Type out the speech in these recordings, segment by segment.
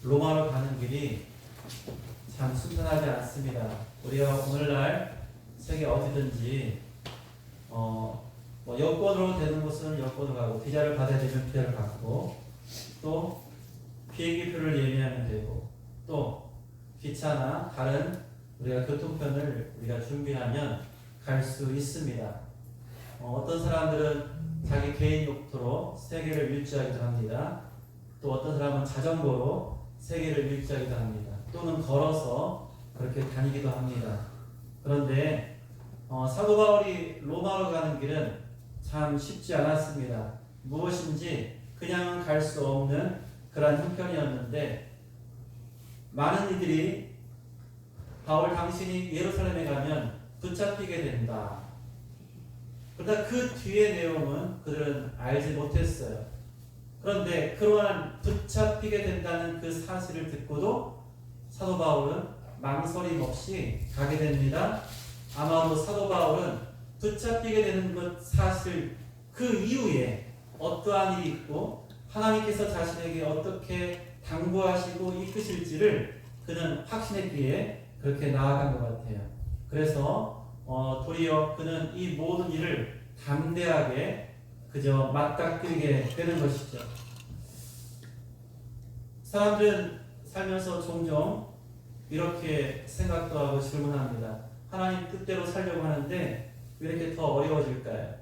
로마로 가는 길이 참 순탄하지 않습니다. 우리가 오늘날 세계 어디든지 뭐 여권으로 되는 곳은 여권으로 가고, 비자를 받아야 되면 비자를 받고, 또 비행기표를 예매하면 되고, 또 기차나 다른 우리가 교통편을 우리가 준비하면 갈 수 있습니다. 어떤 사람들은 자기 개인 욕토로 세계를 일주하기도 합니다. 또 어떤 사람은 자전거로 세계를 일주하기도 합니다. 또는 걸어서 그렇게 다니기도 합니다. 그런데 사도 바울이 로마로 가는 길은 참 쉽지 않았습니다. 무엇인지 그냥 갈 수 없는 그러한 형편이었는데, 많은 이들이 바울 당신이 예루살렘에 가면 붙잡히게 된다. 그러나 그 뒤의 내용은 그들은 알지 못했어요. 그런데 그러한 붙잡히게 된다는 그 사실을 듣고도 사도 바울은 망설임 없이 가게 됩니다. 아마도 사도 바울은 붙잡히게 되는 것 사실 그 이후에 어떠한 일이 있고 하나님께서 자신에게 어떻게 당부하시고 이끄실지를 그는 확신했기에 그렇게 나아간 것 같아요. 그래서 도리어 그는 이 모든 일을 담대하게 그저 맞닥뜨리게 되는 것이죠. 사람들은 살면서 종종 이렇게 생각도 하고 질문합니다. 하나님 뜻대로 살려고 하는데 왜 이렇게 더 어려워질까요?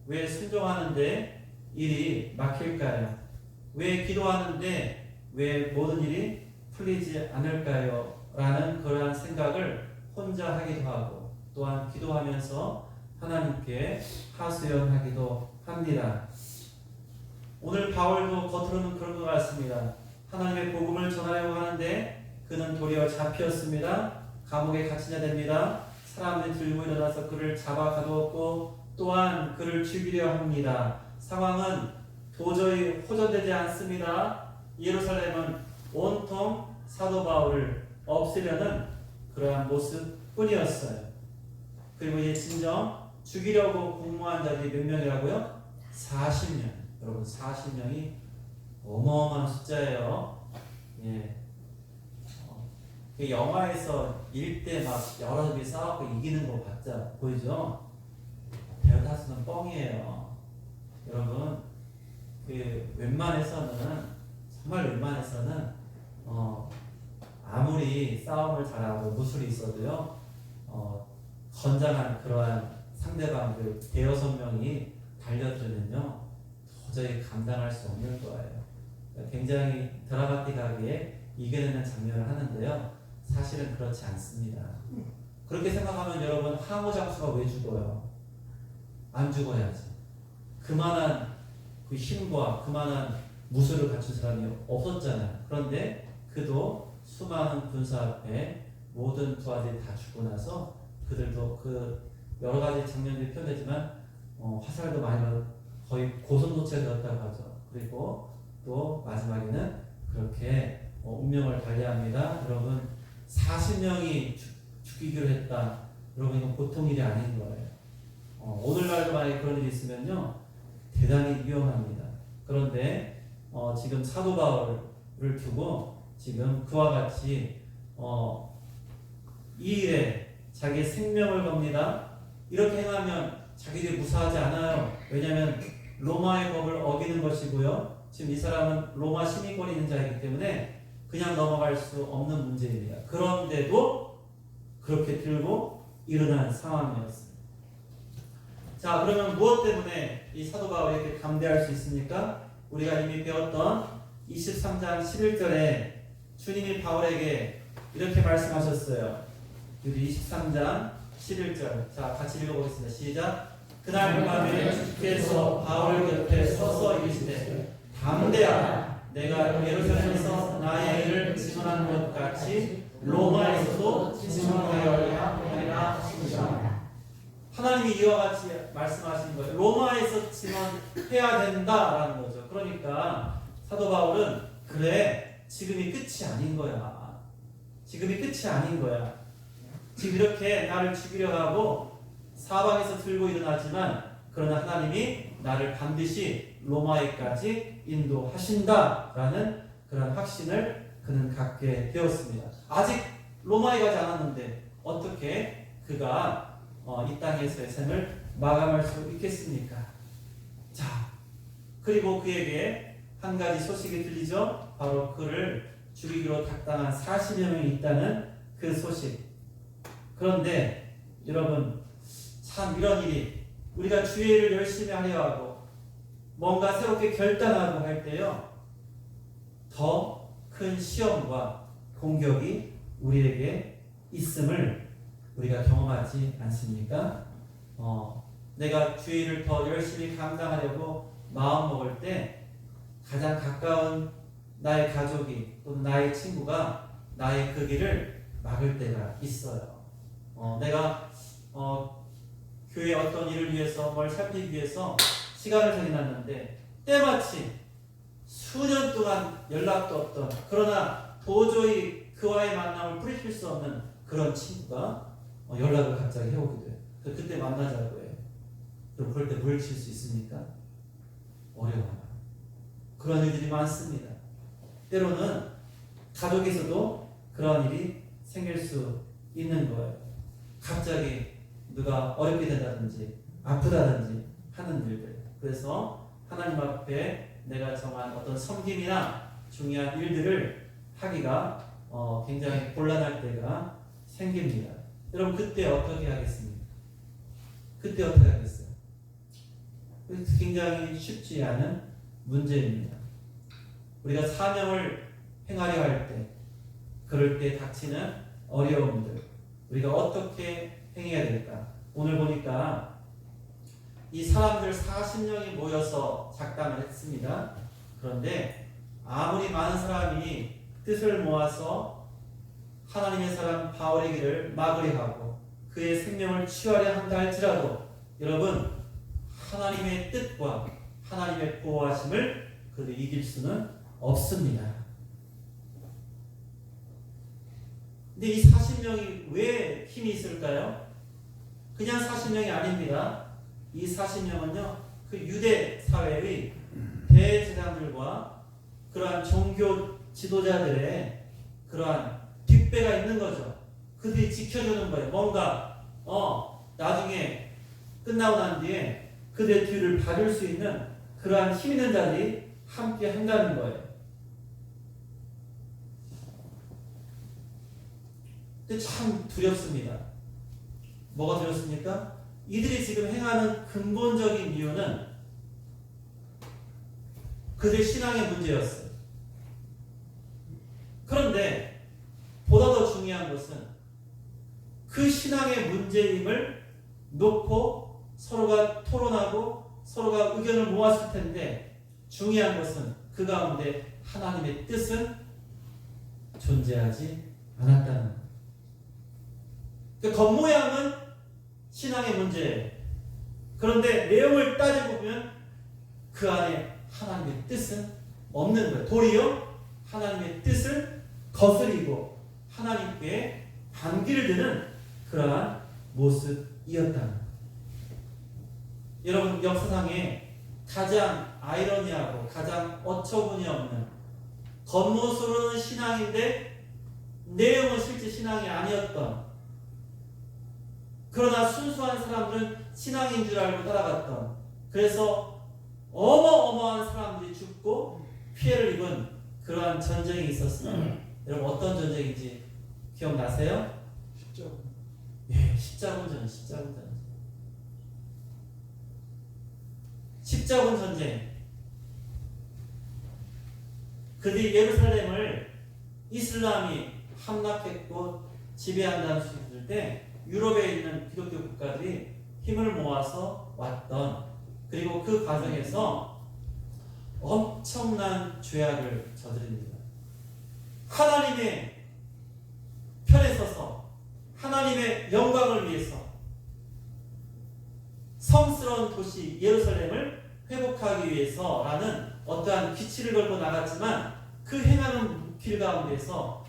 왜 순종하는데 일이 막힐까요? 왜 기도하는데 왜 모든 일이 풀리지 않을까요? 라는 그러한 생각을 혼자 하기도 하고, 또한 기도하면서 하나님께 하소연하기도 합니다. 오늘 바울도 겉으로는 그런 것 같습니다. 하나님의 복음을 전하려고 하는데 그는 도리어 잡혔습니다. 감옥에 갇히냐 됩니다. 사람들이 들고 일어나서 그를 잡아 가두었고 또한 그를 죽이려 합니다. 상황은 도저히 호전되지 않습니다. 예루살렘은 온통 사도 바울을 없애려는 그러한 모습뿐이었어요. 그리고 이제 진정 죽이려고 공모한 자들이 몇 명이라고요? 40명. 여러분 40명이 어마어마한 숫자예요. 예. 그 영화에서 일대 막 여러 사람이 싸우고 이기는 거 봤자 보이죠? 대다수는 뻥이에요. 여러분 그 웬만해서는 정말 웬만해서는 아무리 싸움을 잘하고 무술이 있어도요 건장한 그러한 상대방들 대여섯 명이 달려들면요 도저히 감당할 수 없는 거예요. 굉장히 드라마틱하게 이겨내는 장면을 하는데요 사실은 그렇지 않습니다. 그렇게 생각하면 여러분 항우 장수가 왜 죽어요? 안 죽어야지. 그만한 그 힘과 그만한 무술을 갖춘 사람이 없었잖아요. 그런데 그도 수많은 군사 앞에 모든 부하들이 다 죽고 나서 그들도 그 여러 가지 장면들이 표현되지만 화살도 많이 받고 거의 고성도체에 되었다고 하죠. 그리고 또 마지막에는 그렇게 운명을 달리합니다. 여러분 40명이 죽이기로 했다. 여러분 이건 보통 일이 아닌 거예요. 오늘날도 만약에 그런 일이 있으면요 대단히 위험합니다. 그런데 지금 사도 바울을 두고 지금 그와 같이 이 일에 자기의 생명을 겁니다. 이렇게 행하면 자기들이 무사하지 않아요. 왜냐하면 로마의 법을 어기는 것이고요. 지금 이 사람은 로마 시민권이 있는 자이기 때문에 그냥 넘어갈 수 없는 문제입니다. 그런데도 그렇게 들고 일어난 상황이었습니다. 자, 그러면 무엇 때문에 이 사도 바울이 이렇게 담대할 수 있습니까? 우리가 이미 배웠던 23장 11절에 주님이 바울에게 이렇게 말씀하셨어요. 여기 23장 11절. 자, 같이 읽어보겠습니다. 시작. 그날 밤에 주께서 바울 곁에 서서 이르시되 담대하라. 내가 예루살렘에서 나의 일을 증언한 것 같이 로마에서도 증언하여야 하리라 하시니라. 하나님이 이와 같이 말씀하시는 거예요. 로마에서 증언해야 된다라는 거죠. 그러니까 사도 바울은 그래 지금이 끝이 아닌 거야. 지금이 끝이 아닌 거야. 지금 이렇게 나를 죽이려 하고 사방에서 들고 일어나지만 그러나 하나님이 나를 반드시 로마에까지 인도하신다라는 그런 확신을 그는 갖게 되었습니다. 아직 로마에 가지 않았는데 어떻게 그가 이 땅에서의 생을 마감할 수 있겠습니까? 자, 그리고 그에게 한 가지 소식이 들리죠. 바로 그를 죽이기로 작당한 40여 명이 있다는 그 소식. 그런데 여러분, 참 이런 일이 우리가 주의 일을 열심히 하려 하고 뭔가 새롭게 결단하고 할 때요, 더 큰 시험과 공격이 우리에게 있음을 우리가 경험하지 않습니까? 내가 주의 일을 더 열심히 감당하려고 마음먹을 때 가장 가까운 나의 가족이 또는 나의 친구가 나의 그 길을 막을 때가 있어요. 내가 교회 어떤 일을 위해서 뭘 살피기 위해서 시간을 정해놨는데 때마침 수년 동안 연락도 없던, 그러나 도저히 그와의 만남을 뿌리칠 수 없는 그런 친구가 연락을 갑자기 해오게 돼요. 그때 만나자고 해요. 그럼 그럴 때 물칠 수 있습니까? 어려워요. 그런 일들이 많습니다. 때로는 가족에서도 그런 일이 생길 수 있는 거예요. 갑자기 누가 어렵게 된다든지 아프다든지 하는 일들. 그래서 하나님 앞에 내가 정한 어떤 섬김이나 중요한 일들을 하기가 굉장히 곤란할 때가 생깁니다. 여러분, 그때 어떻게 하겠습니까? 그때 어떻게 하겠어요? 굉장히 쉽지 않은 문제입니다. 우리가 사명을 행하려 할 때, 그럴 때 닥치는 어려움들, 우리가 어떻게 행해야 될까? 오늘 보니까 이 사람들 40명이 모여서 작당을 했습니다. 그런데 아무리 많은 사람이 뜻을 모아서 하나님의 사람 바울의 길을 막으려 하고 그의 생명을 취하려 한다 할지라도 여러분, 하나님의 뜻과 하나님의 보호하심을 그들 이길 수는 없습니다. 근데 이 40명이 왜 힘이 있을까요? 그냥 40명이 아닙니다. 이 40명은요, 그 유대 사회의 대제사장들과 그러한 종교 지도자들의 그러한 뒷배가 있는 거죠. 그들이 지켜주는 거예요. 뭔가 나중에 끝나고 난 뒤에 그들의 뒤를 봐줄 수 있는 그러한 힘 있는 자들이 함께 한다는 거예요. 근데 참 두렵습니다. 뭐가 두렵습니까? 이들이 지금 행하는 근본적인 이유는 그들 신앙의 문제였어요. 그런데 보다 더 중요한 것은 그 신앙의 문제임을 놓고 서로가 토론하고 서로가 의견을 모았을 텐데, 중요한 것은 그 가운데 하나님의 뜻은 존재하지 않았다는 것. 그 겉모양은 신앙의 문제예요. 그런데 내용을 따지고 보면 그 안에 하나님의 뜻은 없는 거예요. 도리어 하나님의 뜻을 거스리고 하나님께 반기를 드는 그러한 모습이었다는 거예요. 여러분, 역사상에 가장 아이러니하고 가장 어처구니 없는, 겉모습으로는 신앙인데 내용은 실제 신앙이 아니었던, 그러나 순수한 사람들은 신앙인 줄 알고 따라갔던, 그래서 어마어마한 사람들이 죽고 피해를 입은 그러한 전쟁이 있었습니다. 여러분, 어떤 전쟁인지 기억나세요? 십자군. 예, 십자군 전쟁. 십자군 전쟁. 그들이 예루살렘을 이슬람이 함락했고 지배한다는 수준일 때 유럽에 있는 기독교 국가들이 힘을 모아서 왔던, 그리고 그 과정에서 엄청난 죄악을 저지릅니다. 하나님의 편에 서서 하나님의 영광을 위해서 성스러운 도시 예루살렘을 회복하기 위해서라는 어떠한 기치를 걸고 나갔지만, 그 행하는 길 가운데서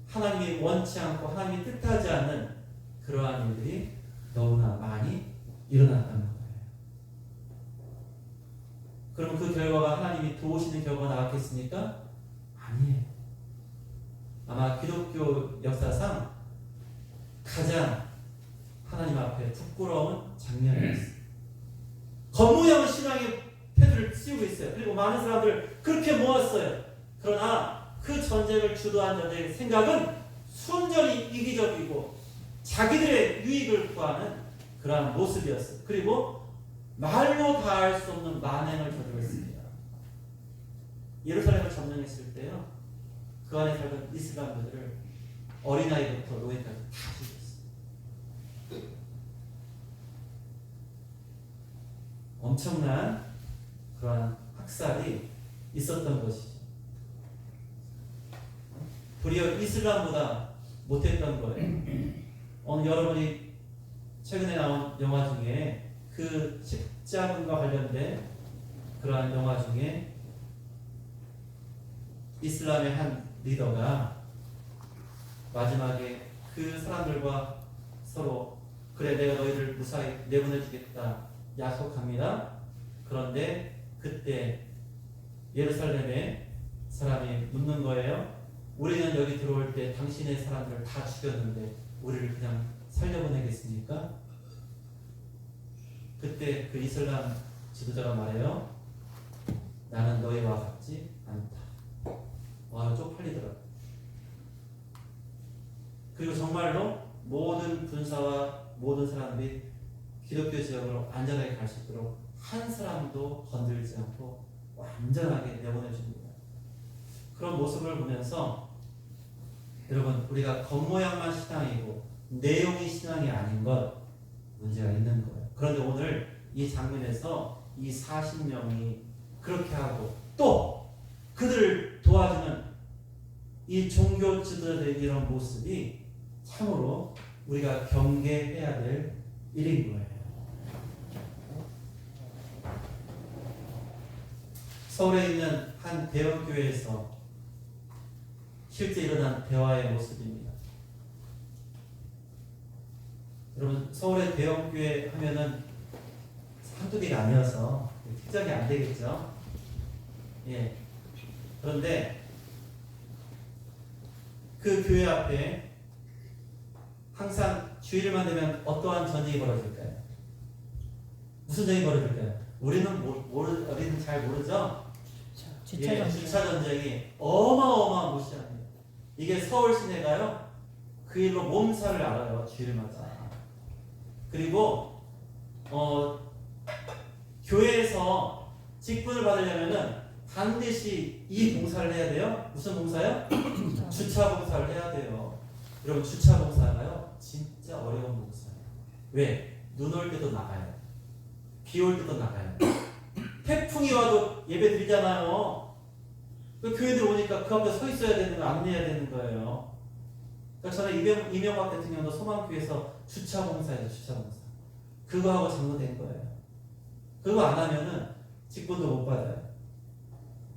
하나님이 원치 않고 하나님이 뜻하지 않는 그러한 일들이 너무나 많이 일어났다는 거예요. 그럼 그 결과가 하나님이 도우시는 결과가 나왔겠습니까? 아니에요. 아마 기독교 역사상 가장 하나님 앞에 부끄러운 장면이었어요. 겉모양은 신앙의 패드를 씌우고 있어요. 그리고 많은 사람들 그렇게 모았어요. 그러나 그 전쟁을 주도한 자들의 생각은 순전히 이기적이고 자기들의 유익을 구하는 그러한 모습이었어요. 그리고 말로 다할 수 없는 만행을 저질렀습니다. 예루살렘을 점령했을 때요, 그 안에 살던 이슬람들을 어린아이부터 노예까지 다 죽였어요. 엄청난 그러한 학살이 있었던 것이죠. 도리어 이슬람보다 못했던 거예요. 여러분이 최근에 나온 영화 중에 그 십자군과 관련된 그러한 영화 중에 이슬람의 한 리더가 마지막에 그 사람들과 서로 그래 내가 너희를 무사히 내보내주겠다 약속합니다. 그런데 그때 예루살렘에 사람이 묻는 거예요. 우리는 여기 들어올 때 당신의 사람들을 다 죽였는데 우리를 그냥 살려보내겠습니까? 그때 그 이슬람 지도자가 말해요. 나는 너희와 같지 않다. 와, 쪽팔리더라고요. 그리고 정말로 모든 군사와 모든 사람들이 기독교 지역으로 안전하게 갈 수 있도록 한 사람도 건들지 않고 완전하게 내보내줍니다. 그런 모습을 보면서 여러분, 우리가 겉모양만 신앙이고 내용이 신앙이 아닌 것 문제가 있는 거예요. 그런데 오늘 이 장면에서 이 40명이 그렇게 하고 또 그들을 도와주는 이 종교 지도자들의 이런 모습이 참으로 우리가 경계해야 될 일인 거예요. 서울에 있는 한 대형교회에서 실제 일어난 대화의 모습입니다. 여러분, 서울의 대형교회 하면은 한두 개가 아니어서 특정이 안 되겠죠. 예. 그런데 그 교회 앞에 항상 주일만 되면 어떠한 전쟁이 벌어질까요? 무슨 전쟁이 벌어질까요? 우리는 잘 모르죠? 주차 전쟁이 어마어마한 무시합니다. 이게 서울 시내가요, 그 일로 몸살을 앓아요, 주일마다. 그리고 교회에서 직분을 받으려면은 반드시 이 봉사를 해야 돼요. 무슨 봉사요? 주차 봉사를 해야 돼요. 여러분, 주차 봉사가요 진짜 어려운 봉사예요. 왜? 눈 올 때도 나가요. 비 올 때도 나가요. 태풍이 와도 예배 드리잖아요. 그 교회들 오니까 그 앞에 서 있어야 되는 거, 안내해야 되는 거예요. 그러니까 저는 이명박 대통령도 소망교회에서 주차 봉사예요. 주차 봉사. 그거 하고 잘못된 거예요. 그거 안 하면은 직분도 못 받아요.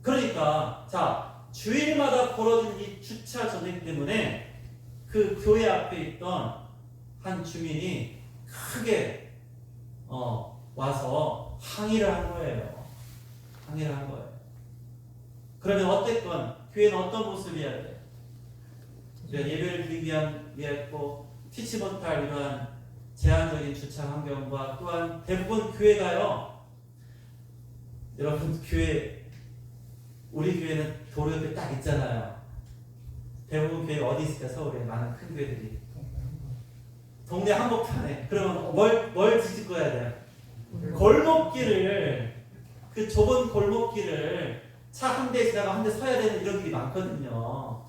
그러니까 자, 주일마다 벌어지는 이 주차 전쟁 때문에 그 교회 앞에 있던 한 주민이 크게 와서 항의를 한 거예요. 항의를 한 거예요. 그러면 어쨌건 교회는 어떤 모습이어야 돼요? 예배를 드리기 위했고 피치 못할 이러한 제한적인 주차 환경과 또한 대부분 교회가요, 여러분, 우리 교회는 도로 옆에 딱 있잖아요. 대부분 교회 어디 있을까? 서울에 많은 큰 교회들이 동네 한복판에. 그러면 뭘 뒤집어야 돼요? 골목길을, 그 좁은 골목길을 차 한 대 지나가 한 대 서야 되는 이런 길이 많거든요.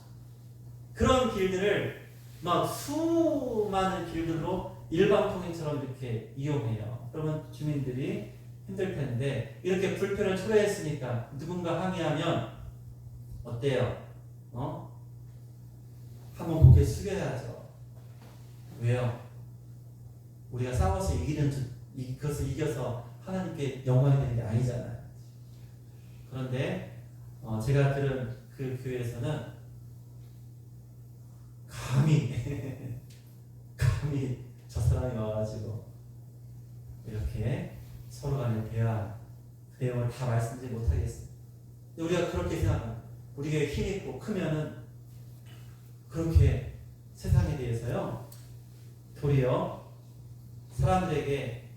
그런 길들을 막 수많은 길들로 일반 통행처럼 이렇게 이용해요. 그러면 주민들이 힘들 텐데 이렇게 불편을 초래했으니까 누군가 항의하면 어때요? 한번 고개 숙여야죠. 왜요? 우리가 싸워서 그것을 이겨서 하나님께 영광이 되는 게 아니잖아요. 그런데 제가 들은 그 교회에서는 감히 저 사람이 와가지고 이렇게 서로 간의 대화, 그 내용을 다 말씀드리지 못하겠어요. 우리가 그렇게 생각합니다. 우리가 힘 있고 크면은 그렇게 세상에 대해서요 도리어 사람들에게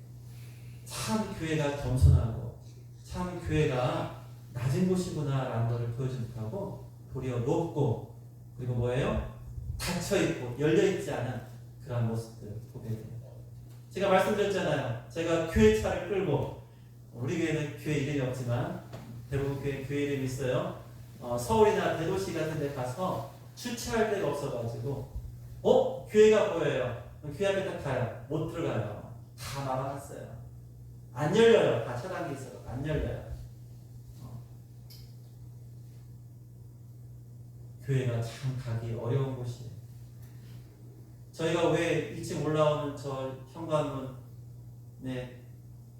참 교회가 겸손하고 참 교회가 낮은 곳이구나 라는 것을 보여주지 못하고 도리어 높고 그리고 뭐예요? 닫혀있고 열려있지 않은 그런 모습들을 보게 됩니다. 제가 말씀드렸잖아요. 제가 교회 차를 끌고 우리 교회는 교회 이름이 없지만 대부분 교회 이름이 있어요. 서울이나 대도시 같은 데 가서 주차할 데가 없어가지고 교회가 보여요. 그럼 교회 앞에 딱 가요. 못 들어가요. 다 막아놨어요. 안 열려요. 다 차단기 있어요. 안 열려요. 교회가 참 가기 어려운 곳이에요. 저희가 왜 2층 올라오는 저 현관문에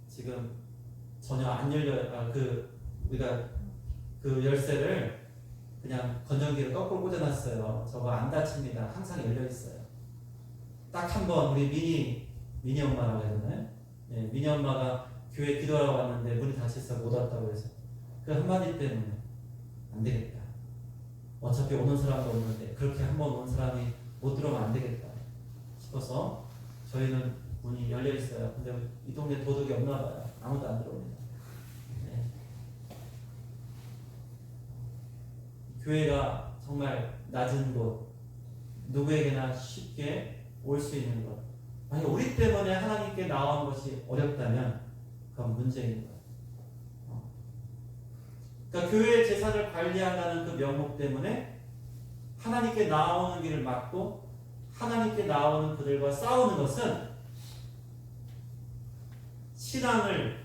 지금 전혀 안 열려요. 우리가 그 열쇠를 그냥 건전기를 거꾸로 꽂아놨어요. 저거 안 닫힙니다. 항상 열려 있어요. 딱 한 번 우리 미니 엄마라고 해야 되나요? 네, 미니 엄마가 교회 기도하러 왔는데 문이 닫혀서 못 왔다고 해서 그 한마디 때문에 안 되겠다. 어차피 오는 사람도 없는데 그렇게 한 번 온 사람이 못 들어오면 안 되겠다 싶어서 저희는 문이 열려 있어요. 근데 이 동네 도둑이 없나 봐요. 아무도 안 들어옵니다. 네. 교회가 정말 낮은 곳, 누구에게나 쉽게 올 수 있는 것. 만약 우리 때문에 하나님께 나온 것이 어렵다면 그건 문제인 거예요. 그러니까 교회의 재산을 관리한다는 그 명목 때문에 하나님께 나오는 길을 막고 하나님께 나오는 그들과 싸우는 것은 신앙을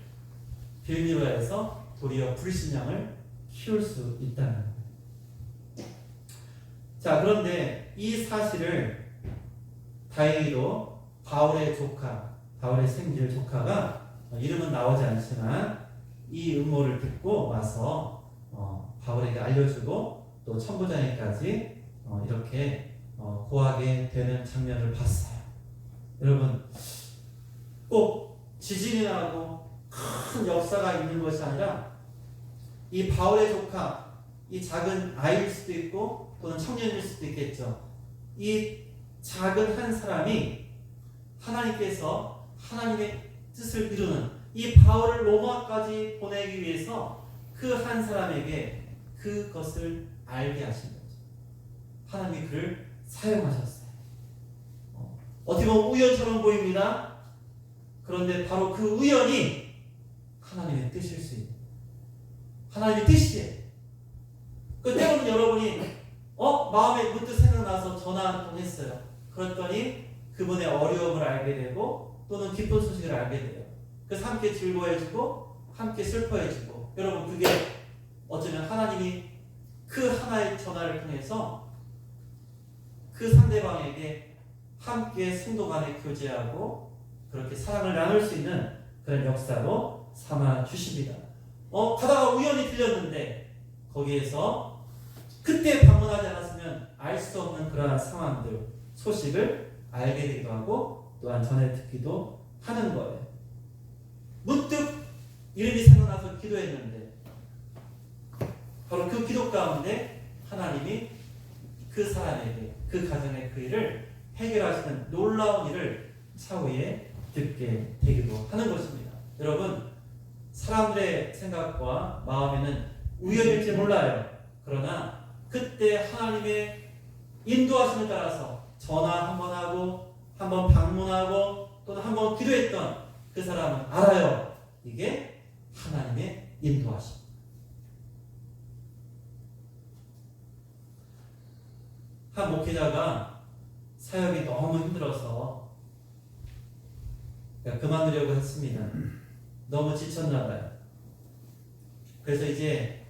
빌미로 해서 도리어 불신앙을 키울 수 있다는 거예요. 자, 그런데 이 사실을 다행히도 바울의 생질 조카가 이름은 나오지 않지만 이 음모를 듣고 와서 바울에게 알려주고 또 천부장에까지 이렇게 고하게 되는 장면을 봤어요. 여러분, 꼭 지진이 나고 큰 역사가 있는 것이 아니라 이 바울의 조카, 이 작은 아이일 수도 있고 또는 청년일 수도 있겠죠. 이 작은 한 사람이 하나님께서 하나님의 뜻을 이루는 이 바울을 로마까지 보내기 위해서 그 한 사람에게 그것을 알게 하신 거죠. 하나님이 그를 사용하셨어요. 어떻게 보면 우연처럼 보입니다. 그런데 바로 그 우연이 하나님의 뜻일 수 있는 하나님의 뜻이에요. 때로는 여러분이 마음에 문득 생각나서 전화 한 통 했어요. 그랬더니 그분의 어려움을 알게 되고 또는 기쁜 소식을 알게 돼요. 그래서 함께 즐거워해주고 함께 슬퍼해주고 여러분 그게 어쩌면 하나님이 그 하나의 전화를 통해서 그 상대방에게 함께 성도 간에 교제하고 그렇게 사랑을 나눌 수 있는 그런 역사로 삼아 주십니다. 가다가 우연히 들렸는데 거기에서 그때 방문하지 않았으면 알 수 없는 그러한 상황들, 소식을 알게 되기도 하고 또한 전해 듣기도 하는 거예요. 문득 이름이 생각나서 기도했는데 바로 그 기도 가운데 하나님이 그 사람에게 그 가정의 그 일을 해결하시는 놀라운 일을 차후에 듣게 되기도 하는 것입니다. 여러분, 사람들의 생각과 마음에는 우연일지 몰라요. 그러나 그때 하나님의 인도하심에 따라서 전화 한번 하고 한번 방문하고 또는 한번 기도했던 그 사람은 알아요. 이게 하나님의 인도하심. 한 목회자가 사역이 너무 힘들어서 그만두려고 했습니다. 너무 지쳤나 봐요. 그래서 이제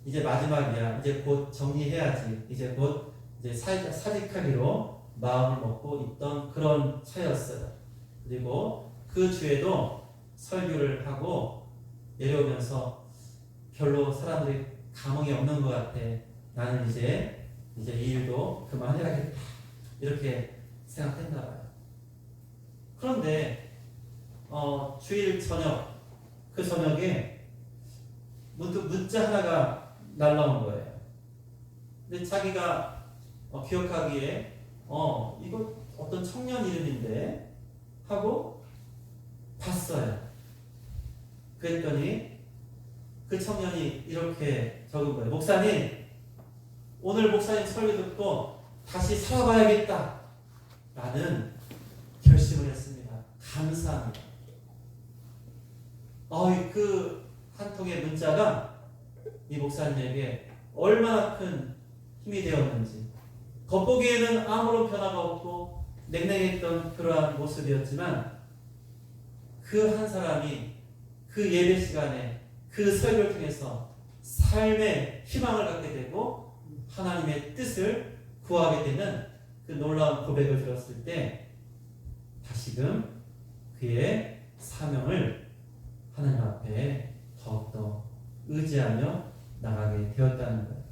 마지막이야. 이제 곧 정리해야지. 이제 곧 사직하기로 마음을 먹고 있던 그런 차였어요. 그리고 그 주에도 설교를 하고 내려오면서 별로 사람들이 감흥이 없는 것 같아. 나는 이제 이 일도 그만해야겠다. 이렇게 생각했나 봐요. 그런데 주일 저녁, 그 저녁에 문득 문자 하나가 날라온 거예요. 근데 자기가 기억하기에 이거 어떤 청년 이름인데 하고 봤어요. 그랬더니 그 청년이 이렇게 적은 거예요. 목사님, 오늘 목사님 설교 듣고 다시 살아봐야겠다 라는 결심을 했습니다. 감사합니다. 그 한 통의 문자가 이 목사님에게 얼마나 큰 힘이 되었는지, 겉보기에는 아무런 변화가 없고 냉랭했던 그러한 모습이었지만 그 한 사람이 그 예배 시간에 그 설교를 통해서 삶의 희망을 갖게 되고 하나님의 뜻을 구하게 되는 그 놀라운 고백을 들었을 때 다시금 그의 사명을 하나님 앞에 더욱더 의지하며 나가게 되었다는 거예요.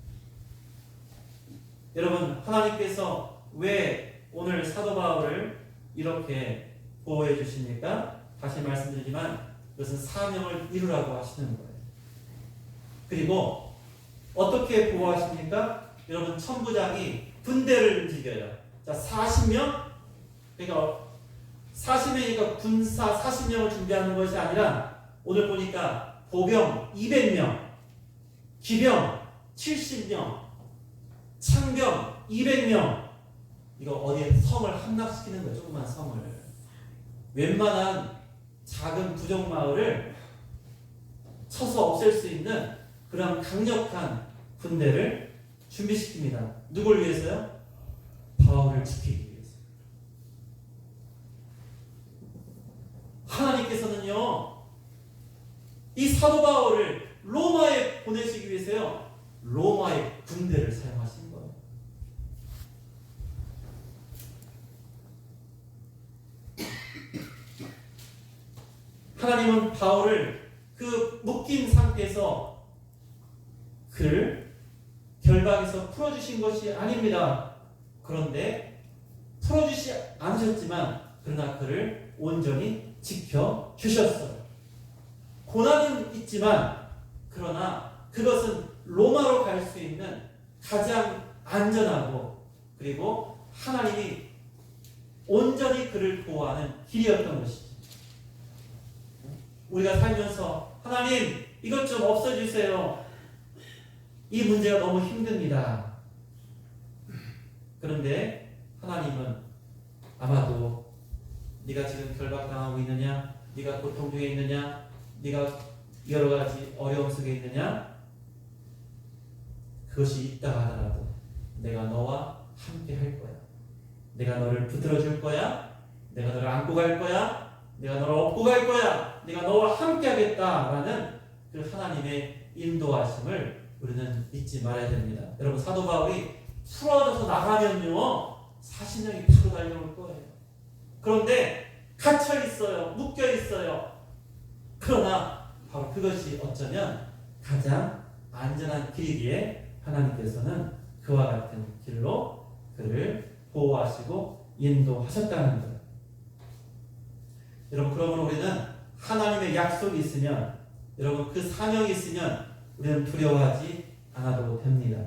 여러분, 하나님께서 왜 오늘 사도 바울을 이렇게 보호해 주십니까? 다시 말씀드리지만 그것은 사명을 이루라고 하시는 거예요. 그리고 어떻게 보호하십니까? 여러분, 천부장이 군대를 움직여요. 자, 40명? 그러니까 40명이니까 군사 40명을 준비하는 것이 아니라 오늘 보니까 보병 200명, 기병 70명, 창병 200명. 이거 어디에 성을 함락시키는 거예요. 조그만 성을. 웬만한 작은 부족마을을 쳐서 없앨 수 있는 그런 강력한 군대를 준비시킵니다. 누굴 위해서요? 바울을 지키기 위해서. 하나님께서는요, 이 사도 바울을 로마에 보내시기 위해서요, 로마의 군대를 사용하신 거예요. 하나님은 바울을 그 묶인 상태에서 그를 결박에서 풀어주신 것이 아닙니다. 그런데 풀어주지 않으셨지만 그러나 그를 온전히 지켜주셨어요. 고난은 있지만 그러나 그것은 로마로 갈 수 있는 가장 안전하고 그리고 하나님이 온전히 그를 보호하는 길이었던 것이죠. 우리가 살면서 하나님 이것 좀 없애주세요. 이 문제가 너무 힘듭니다. 그런데 하나님은 아마도 네가 지금 결박당하고 있느냐, 네가 고통 중에 있느냐, 네가 여러 가지 어려움 속에 있느냐, 그것이 있다 하더라도 내가 너와 함께 할 거야. 내가 너를 붙들어 줄 거야. 내가 너를 안고 갈 거야. 내가 너를 업고 갈 거야. 내가 너와 함께 하겠다라는 그 하나님의 인도하심을 우리는 잊지 말아야 됩니다. 여러분, 사도 바울이 풀어져서 나가면요 40명이 바로 달려올 거예요. 그런데 갇혀 있어요. 묶여 있어요. 그러나 바로 그것이 어쩌면 가장 안전한 길이기에 하나님께서는 그와 같은 길로 그를 보호하시고 인도하셨다는 거예요. 여러분, 그러므로 우리는 하나님의 약속이 있으면, 여러분 그 사명이 있으면 우리는 두려워하지 않아도 됩니다.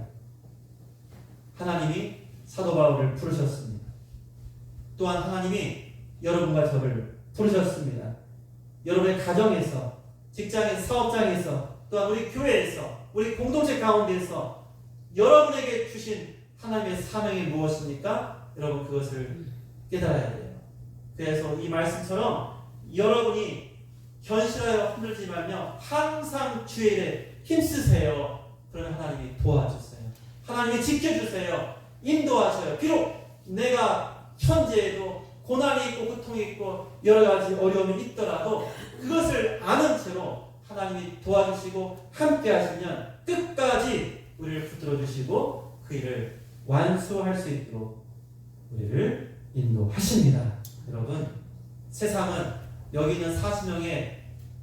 하나님이 사도 바울을 부르셨습니다. 또한 하나님이 여러분과 저를 부르셨습니다. 여러분의 가정에서, 직장의 사업장에서, 또한 우리 교회에서, 우리 공동체 가운데서 여러분에게 주신 하나님의 사명이 무엇입니까? 여러분 그것을 깨달아야 돼요. 그래서 이 말씀처럼 여러분이 견실하여 흔들지 말며 항상 주의 일에 힘쓰세요. 그러면 하나님이 도와주세요. 하나님이 지켜주세요. 인도하셔요. 비록 내가 현재에도 고난이 있고 고통이 있고 여러 가지 어려움이 있더라도 그것을 아는 채로 하나님이 도와주시고 함께 하시면 끝까지 우리를 붙들어 주시고 그 일을 완수할 수 있도록 우리를 인도하십니다. 여러분, 세상은 여기 있는 40명의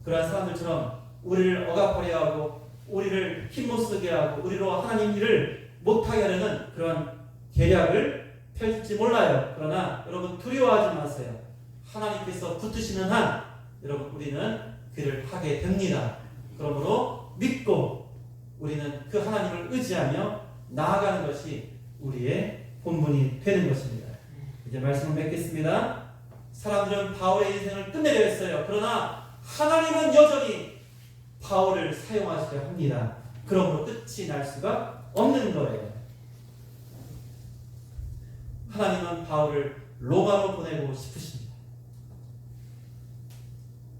그러한 사람들처럼 우리를 억압하려 하고 우리를 힘못쓰게 하고 우리로 하나님 일을 못하게 하려는 그런 계략을 펼칠지 몰라요. 그러나 여러분 두려워하지 마세요. 하나님께서 붙으시는 한 여러분 우리는 그를 하게 됩니다. 그러므로 믿고 우리는 그 하나님을 의지하며 나아가는 것이 우리의 본분이 되는 것입니다. 이제 말씀을 맺겠습니다. 사람들은 바울의 인생을 끝내려 했어요. 그러나 하나님은 여전히 바울을 사용하시려 합니다. 그러므로 끝이 날 수가 없는 거예요. 하나님은 바울을 로마로 보내고 싶으십니다.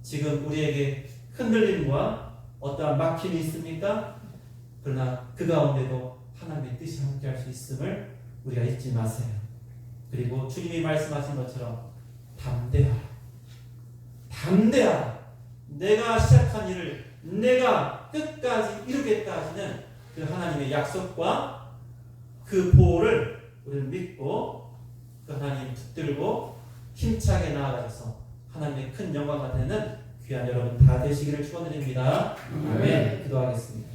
지금 우리에게 흔들림과 어떠한 막힘이 있습니까? 그러나 그 가운데도 하나님의 뜻이 함께할 수 있음을 우리가 잊지 마세요. 그리고 주님이 말씀하신 것처럼 담대하라. 담대하라. 내가 시작한 일을 내가 끝까지 이루겠다 하시는 그 하나님의 약속과 그 보호를 우리는 믿고 그 하나님 붙들고 힘차게 나아가셔서 하나님의 큰 영광 받는 귀한 여러분 다 되시기를 축원드립니다. 아멘. 기도하겠습니다.